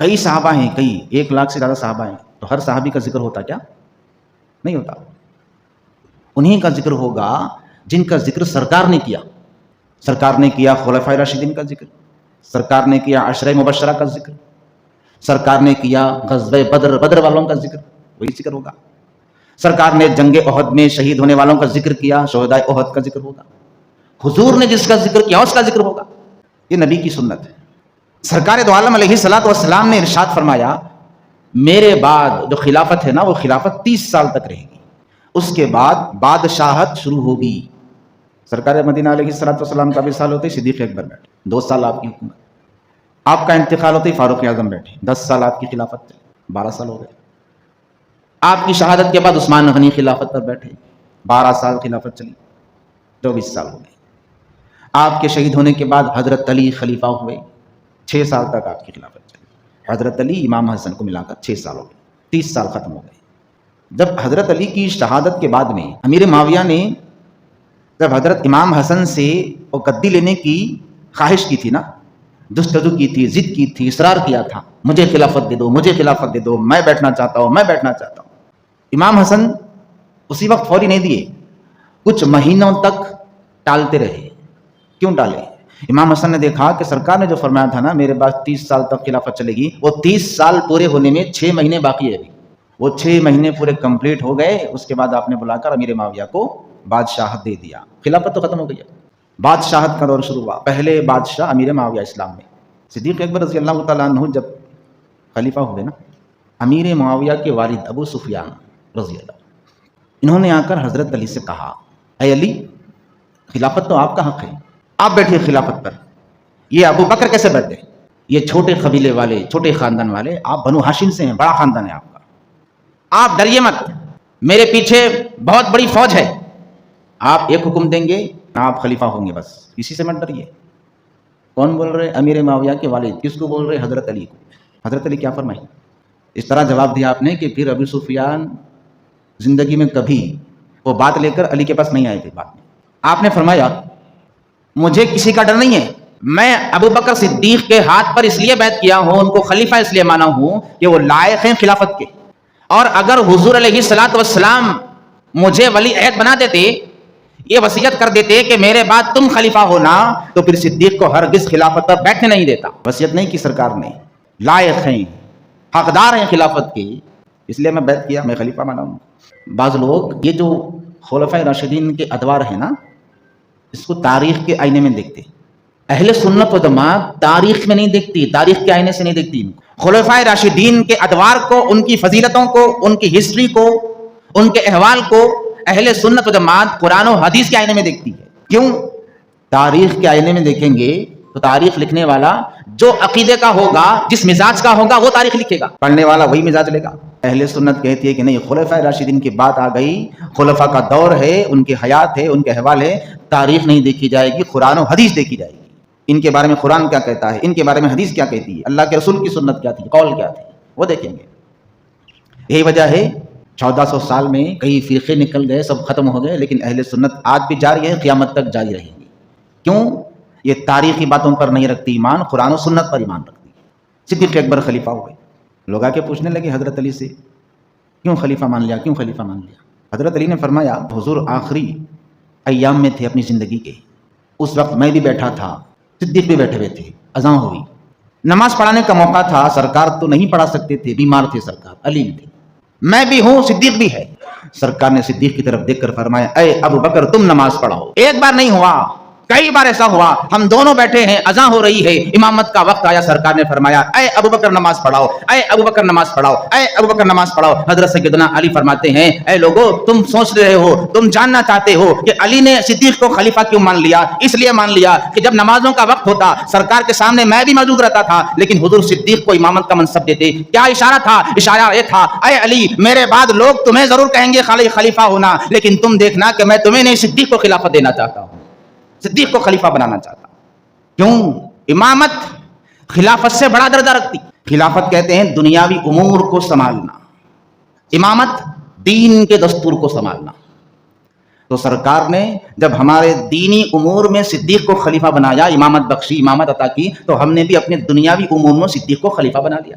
کئی صحابہ ہیں، کئی 1,00,000 سے زیادہ صحابہ ہیں، تو ہر صحابی کا ذکر ہوتا کیا؟ نہیں ہوتا. انہیں کا ذکر ہوگا جن کا ذکر سرکار نے کیا. سرکار نے کیا خلفائے راشدین کا ذکر، سرکار نے کیا عشرہ مبشرہ کا ذکر، سرکار نے کیا غزوہ بدر والوں کا ذکر، وہی ذکر ہوگا. سرکار نے جنگ احد میں شہید ہونے والوں کا ذکر کیا، شہداء احد کا ذکر ہوگا. حضور نے جس کا ذکر کیا اس کا ذکر ہوگا. یہ نبی کی سنت ہے. سرکار دو عالم علیہ الصلوۃ والسلام نے ارشاد فرمایا میرے بعد جو خلافت ہے نا وہ خلافت 30 سال تک رہے گی، اس کے بعد بادشاہت شروع ہوگی. سرکار مدینہ علیہ الصلوۃ والسلام کا وصال ہوتے صدیق اکبر بیٹھے، 2 سال آپ کی حکومت. آپ کا انتقال ہوتے فاروق اعظم بیٹھے، 10 سال آپ کی خلافت چلی، 12 سال ہو گئے. آپ کی شہادت کے بعد عثمان غنی خلافت پر بیٹھے، 12 سال خلافت چلی، 24 سال ہو گئے. آپ کے شہید ہونے کے بعد حضرت علی خلیفہ ہوئے، 6 سال تک آپ کی خلافت چلی. حضرت علی امام حسن کو ملا کر 6 سال ہو گئے، 30 سال ختم ہو گئے. جب حضرت علی کی شہادت کے بعد میں امیر معاویہ نے جب حضرت امام حسن سے وہ گدی لینے کی خواہش کی تھی نا، جستجو کی تھی، ضد کی تھی، اصرار کیا تھا، مجھے خلافت دے دو، مجھے خلافت دے دو، میں بیٹھنا چاہتا ہوں، میں بیٹھنا چاہتا ہوں. امام حسن اسی وقت فوری نہیں دیے، کچھ مہینوں تک ٹالتے رہے. کیوں ٹالے؟ امام حسن نے دیکھا کہ سرکار نے جو فرمایا تھا نا میرے بعد 30 سال تک خلافت چلے گی، وہ 30 سال پورے ہونے میں 6 مہینے باقی ہے ابھی. وہ 6 مہینے پورے کمپلیٹ ہو گئے، اس کے بعد آپ نے بلا کر امیر معاویہ کو بادشاہت دے دیا. خلافت تو ختم ہو گئی ہے، بادشاہت کا دور شروع ہوا. پہلے بادشاہ امیر معاویہ اسلام میں. صدیق اکبر رضی اللہ تعالیٰ عنہ جب خلیفہ ہوئے نا، امیر معاویہ کے والد ابو سفیان رضی اللہ، انہوں نے آ کر حضرت علی سے کہا اے علی، خلافت تو آپ کا حق ہے، آپ بیٹھیے خلافت پر. یہ ابو بکر کیسے بیٹھے؟ یہ چھوٹے قبیلے والے، چھوٹے خاندان والے، آپ بنو ہاشم سے ہیں، بڑا خاندان ہے آپ کا. آپ ڈریے مت، میرے پیچھے بہت بڑی فوج ہے، آپ ایک حکم دیں گے آپ خلیفہ ہوں گے، بس اسی سے مت ڈریے. کون بول رہے؟ امیر معاویہ کے والد. کس کو بول رہے؟ حضرت علی کو. حضرت علی کیا فرمائیں؟ اس طرح جواب دیا آپ نے کہ پھر ابو سفیان زندگی میں کبھی وہ بات لے کر علی کے پاس نہیں آئے تھے. بعد میں آپ نے فرمایا مجھے کسی کا ڈر نہیں ہے، میں ابو بکر صدیق کے ہاتھ پر اس لیے بیعت کیا ہوں، ان کو خلیفہ اس لیے مانا ہوں کہ وہ لائق ہیں خلافت کے. اور اگر حضور علیہ الصلوۃ والسلام مجھے ولی عہد بنا دیتے، یہ وصیت کر دیتے کہ میرے بعد تم خلیفہ ہونا، تو پھر صدیق کو ہرگز خلافت پر بیٹھنے نہیں دیتا. وصیت نہیں کی سرکار نے، لائق ہیں، حقدار ہیں خلافت کے، اس لیے میں بیعت کیا، میں خلیفہ مانا ہوں. بعض لوگ یہ جو خلفائے راشدین کے ادوار ہیں نا، اس کو تاریخ کے آئینے میں دیکھتے. اہل سنت و جماعت تاریخ میں نہیں دیکھتی، تاریخ کے آئینے سے نہیں دیکھتی. خلفائے راشدین کے ادوار کو، ان کی فضیلتوں کو، ان کی ہسٹری کو، ان کے احوال کو اہل سنت و جماعت قرآن و حدیث کے آئینے میں دیکھتی ہے. کیوں؟ تاریخ کے آئینے میں دیکھیں گے تو تاریخ لکھنے والا جو عقیدے کا ہوگا، جس مزاج کا ہوگا، وہ تاریخ لکھے گا، پڑھنے والا وہی مزاج لے گا. اہل سنت کہتی ہے کہ نہیں، خلفائے راشدین کی بات آ گئی، خلفاء کا دور ہے، ان کی حیات ہے، ان کے احوال ہے، تاریخ نہیں دیکھی جائے گی، قرآن و حدیث دیکھی جائے گی. ان کے بارے میں قرآن کیا کہتا ہے، ان کے بارے میں حدیث کیا کہتی ہے، اللہ کے رسول کی سنت کیا تھی، قول کیا تھی، وہ دیکھیں گے. یہی وجہ ہے 1400 سال میں کئی فرقے نکل گئے، سب ختم ہو گئے، لیکن اہل سنت آج بھی جاری ہے، قیامت تک جاری رہے گی. کیوں؟ یہ تاریخی باتوں پر نہیں رکھتی ایمان، قرآن و سنت پر ایمان رکھتی. صدیق اکبر خلیفہ ہوئے، لوگ آ کے پوچھنے لگے حضرت علی سے کیوں خلیفہ مان لیا، کیوں خلیفہ مان لیا؟ حضرت علی نے فرمایا حضور آخری ایام میں تھے اپنی زندگی کے، اس وقت میں بھی بیٹھا تھا، صدیق بھی بیٹھے ہوئے تھے، اذان ہوئی، نماز پڑھانے کا موقع تھا، سرکار تو نہیں پڑھا سکتے تھے، بیمار تھے سرکار، علی بھی تھے، میں بھی ہوں، صدیق بھی ہے. سرکار نے صدیق کی طرف دیکھ کر فرمایا اے ابو بکر تم نماز پڑھاؤ. ایک بار نہیں ہوا، کئی بار ایسا ہوا، ہم دونوں بیٹھے ہیں، اذان ہو رہی ہے، امامت کا وقت آیا، سرکار نے فرمایا اے ابو بکر نماز پڑھاؤ، اے ابو بکر نماز پڑھاؤ، اے ابو بکر نماز پڑھاؤ. حضرت سیدنا علی فرماتے ہیں اے لوگو، تم سوچ رہے ہو، تم جاننا چاہتے ہو کہ علی نے صدیق کو خلیفہ کیوں مان لیا؟ اس لیے مان لیا کہ جب نمازوں کا وقت ہوتا سرکار کے سامنے میں بھی موجود رہتا تھا، لیکن حضور صدیق کو امامت کا منصب دیتے. کیا اشارہ تھا؟ اشارہ یہ تھا اے علی، میرے بعد لوگ تمہیں ضرور کہیں گے خلیفہ ہونا، لیکن تم دیکھنا کہ میں تمہیں نہیں، صدیق کو خلافت دینا چاہتا ہوں، صدیق کو خلیفہ بنانا چاہتا ہوں. کیوں؟ امامت خلافت سے بڑا درجہ رکھتی. خلافت کہتے ہیں دنیاوی امور کو سنبھالنا، امامت دین کے دستور کو سنبھالنا. تو سرکار نے جب ہمارے دینی امور میں صدیق کو خلیفہ بنایا، امامت بخشی، امامت عطا کی، تو ہم نے بھی اپنے دنیاوی امور میں صدیق کو خلیفہ بنا لیا.